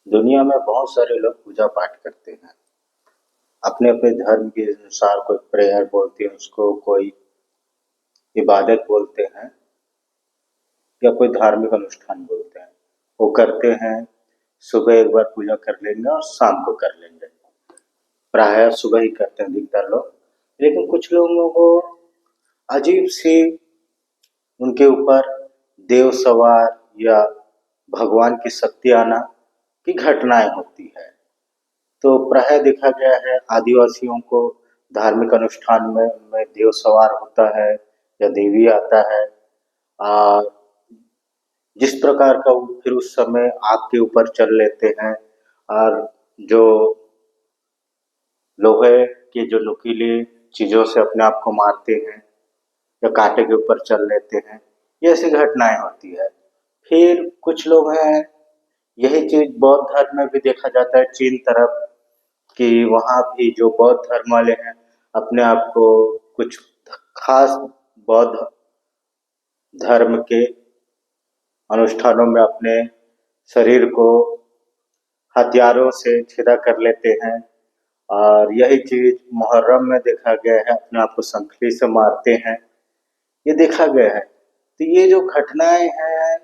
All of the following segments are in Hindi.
दुनिया में बहुत सारे लोग पूजा पाठ करते हैं। अपने अपने धर्म के अनुसार कोई प्रेयर बोलते हैं उसको, कोई इबादत बोलते हैं या कोई धार्मिक अनुष्ठान बोलते हैं। वो करते हैं, सुबह एक बार पूजा कर लेंगे और शाम को कर लेंगे। प्रायः सुबह ही करते हैं अधिकतर लोग। लेकिन कुछ लोगों को अजीब सी उनके ऊपर देव सवार या भगवान की शक्ति आना की घटनाएं होती है। तो प्रायः देखा गया है आदिवासियों को धार्मिक अनुष्ठान में उनमें देव सवार होता है या देवी आता है। और जिस प्रकार का वो फिर उस समय आग के ऊपर चल लेते हैं और जो लोहे के जो नुकीली चीजों से अपने आप को मारते हैं या कांटे के ऊपर चल लेते हैं, ये ऐसी घटनाएं होती है। फिर कुछ लोग हैं, यही चीज बौद्ध धर्म में भी देखा जाता है चीन तरफ, कि वहाँ भी जो बौद्ध धर्म वाले हैं अपने आप को कुछ खास बौद्ध धर्म के अनुष्ठानों में अपने शरीर को हथियारों से छेदा कर लेते हैं। और यही चीज मुहर्रम में देखा गया है, अपने आप को संखली से मारते हैं, ये देखा गया है। तो ये जो घटनाएं हैं,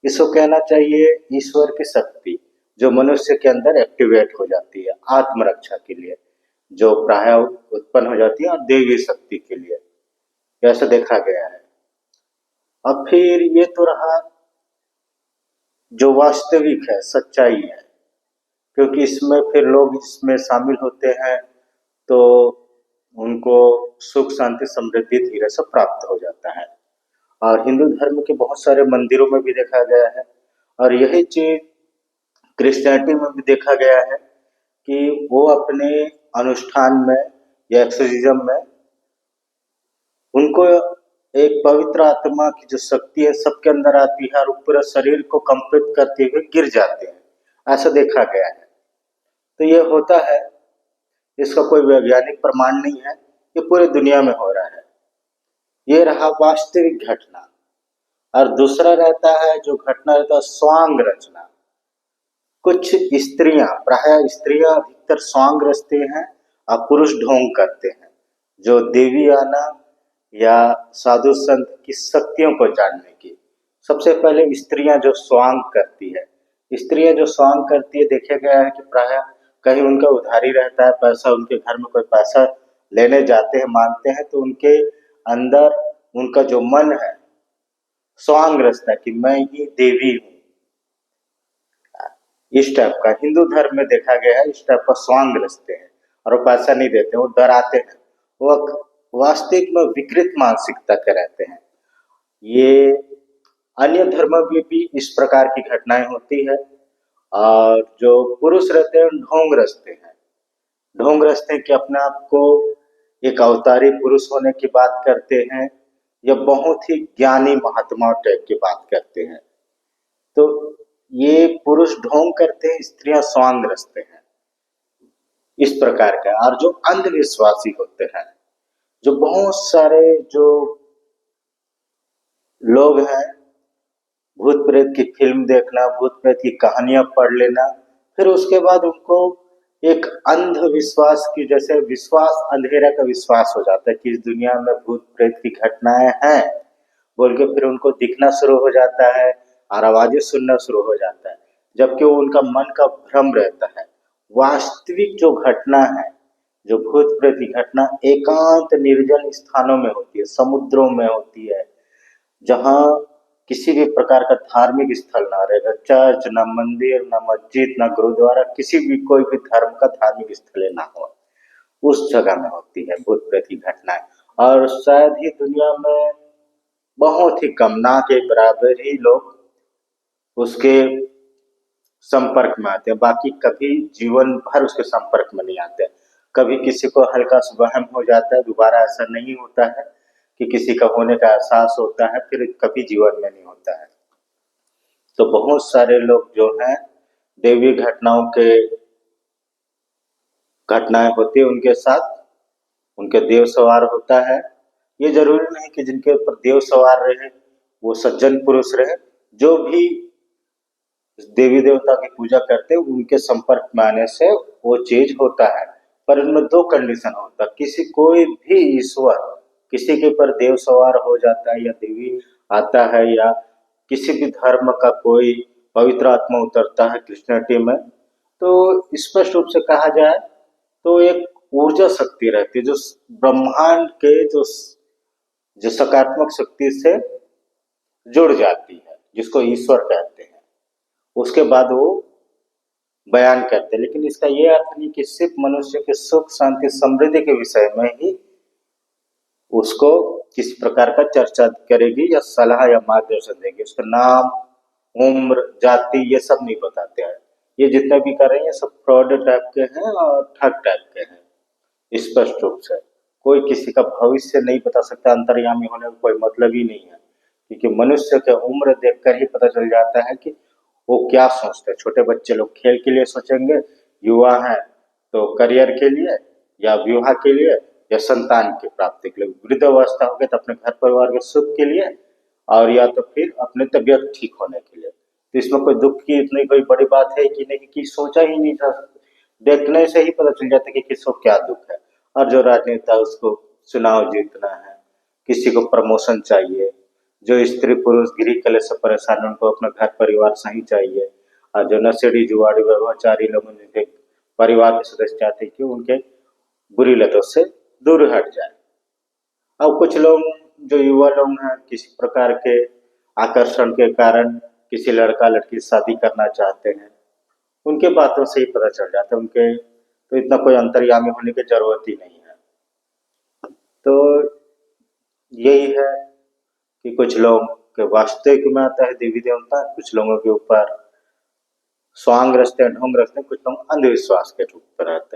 इसको कहना चाहिए ईश्वर की शक्ति जो मनुष्य के अंदर एक्टिवेट हो जाती है आत्मरक्षा के लिए, जो प्राय उत्पन्न हो जाती है और देवी शक्ति के लिए, ऐसा देखा गया है। अब फिर ये तो रहा जो वास्तविक है, सच्चाई है, क्योंकि इसमें फिर लोग इसमें शामिल होते हैं तो उनको सुख शांति समृद्धि धीरे से प्राप्त हो जाता है। और हिंदू धर्म के बहुत सारे मंदिरों में भी देखा गया है और यही चीज क्रिश्चियनिटी में भी देखा गया है कि वो अपने अनुष्ठान में या एक्सोसिज्म में उनको एक पवित्र आत्मा की जो शक्ति है सबके अंदर आती है और पूरे शरीर को कंपित करते हुए गिर जाते हैं, ऐसा देखा गया है। तो ये होता है, इसका कोई वैज्ञानिक प्रमाण नहीं है, ये पूरी दुनिया में हो रहा है। ये रहा वास्तविक घटना। और दूसरा रहता है जो घटना रहता है स्वांग रचना। कुछ स्त्रियां, प्राय स्त्रियां अधिकतर स्वांग रचते हैं और पुरुष ढोंग करते हैं, जो देवी आना या साधु संत की शक्तियों को जानने की। सबसे पहले स्त्रियां जो स्वांग करती है, स्त्रियां जो स्वांग करती है, देखा गया है कि प्राय कहीं उनका उधारी रहता है पैसा, उनके घर में कोई पैसा लेने जाते हैं, मांगते हैं, तो उनके अंदर उनका जो मन है स्वांग रचता है कि मैं ही देवी हूँ। इस टाइप का हिंदू धर्म में देखा गया है, इस टाइप का स्वांग रचते हैं और वो पैसा नहीं देते, वो डराते हैं, वो वास्तविक में विकृत मानसिकता के रहते हैं। ये अन्य धर्म में भी इस प्रकार की घटनाएं होती है। और जो पुरुष रहते हैं ढोंग रचते हैं, ढोंग रचते हैं कि अपने आप को एक अवतारी पुरुष होने की बात करते हैं या बहुत ही ज्ञानी महात्मा टाइप की बात करते हैं। तो ये पुरुष ढोंग करते हैं, स्त्रियां स्वांग रचते हैं, इस प्रकार का। और जो अंधविश्वासी होते हैं, जो बहुत सारे जो लोग हैं, भूत प्रेत की फिल्म देखना, भूत प्रेत की कहानियां पढ़ लेना, फिर उसके बाद उनको एक अंधविश्वास की जैसे विश्वास, अंधेरा का विश्वास हो जाता है कि इस दुनिया में भूत प्रेत की घटनाएं हैं बोल के फिर उनको दिखना शुरू हो जाता है और आवाजें सुनना शुरू हो जाता है, जबकि वो उनका मन का भ्रम रहता है। वास्तविक जो घटना है, जो भूत प्रेत की घटना एकांत निर्जन स्थानों में होती है, समुद्रों में होती है, जहाँ किसी भी प्रकार का धार्मिक स्थल ना रहे, न चर्च, न मंदिर, न मस्जिद, न गुरुद्वारा, किसी भी कोई भी धर्म का धार्मिक स्थल ना हो, उस जगह में होती है भूत प्रेत की घटनाएं। और शायद ही दुनिया में बहुत ही कम, ना के बराबर ही लोग उसके संपर्क में आते हैं, बाकी कभी जीवन भर उसके संपर्क में नहीं आते। कभी किसी को हल्का सा वहम हो जाता है, दोबारा ऐसा नहीं होता है कि किसी का होने का एहसास होता है, फिर कभी जीवन में नहीं होता है। तो बहुत सारे लोग जो हैं दैवीय घटनाएं होती है उनके साथ, उनके देव सवार होता है। ये जरूरी नहीं कि जिनके ऊपर देव सवार रहे वो सज्जन पुरुष रहे, जो भी देवी देवता की पूजा करते हैं, उनके संपर्क में आने से वो चीज होता है। पर इनमें दो कंडीशन होता है, किसी कोई भी ईश्वर किसी के ऊपर देव सवार हो जाता है या देवी आता है या किसी भी धर्म का कोई पवित्र आत्मा उतरता है क्रिश्चियनिटी में, तो स्पष्ट रूप से कहा जाए तो एक ऊर्जा शक्ति रहती है जो ब्रह्मांड के जो सकारात्मक शक्ति से जुड़ जाती है, जिसको ईश्वर कहते हैं। उसके बाद वो बयान करते हैं, लेकिन इसका ये अर्थ नहीं कि सिर्फ मनुष्य के सुख शांति समृद्धि के विषय में ही उसको किसी प्रकार का चर्चा करेगी या सलाह या मार्गदर्शन देगी। उसका नाम, उम्र, जाति ये सब नहीं बताते हैं। ये जितने भी कर रहे हैं ये सब फ्रॉड टाइप के हैं और ठग टाइप के हैं। स्पष्ट रूप से कोई किसी का भविष्य नहीं बता सकता, अंतर्यामी होने का कोई मतलब ही नहीं है, क्योंकि मनुष्य के उम्र देखकर ही पता चल जाता है कि वो क्या सोचते हैं। छोटे बच्चे लोग खेल के लिए सोचेंगे, युवा हैं तो करियर के लिए या विवाह के लिए या संतान की प्राप्ति के लिए, वृद्ध अवस्था हो गई तो अपने घर परिवार के सुख के लिए और या तो फिर अपने तबियत ठीक होने के लिए। तो इसमें कोई दुख की इतनी कोई बड़ी बात है कि नहीं, कि सोचा ही नहीं जा सकता। देखने से ही पता चल जाता है कि किसको क्या दुख है। और जो राजनेता उसको चुनाव जीतना है, किसी को प्रमोशन चाहिए, जो स्त्री पुरुष गृह कलेश से परेशान है उनको अपना घर परिवार सही चाहिए, और जो नशेड़ी जुआड़ी व्यभिचारी लोग जिनके परिवार के सदस्य चाहते हैं कि उनके बुरी लतों से दूर हट जाए। अब कुछ लोग जो युवा लोग हैं किसी प्रकार के आकर्षण के कारण किसी लड़का लड़की से शादी करना चाहते हैं, उनके बातों से ही पता चल जाता है, उनके तो इतना कोई अंतर्यामी होने की जरूरत ही नहीं है। तो यही है कि कुछ लोग के वास्तविक में आता है देवी देवता, कुछ लोगों के ऊपर स्वांग रचते हैं, ढोंग रचते हैं, कुछ लोग अंधविश्वास के रूप में रहते हैं।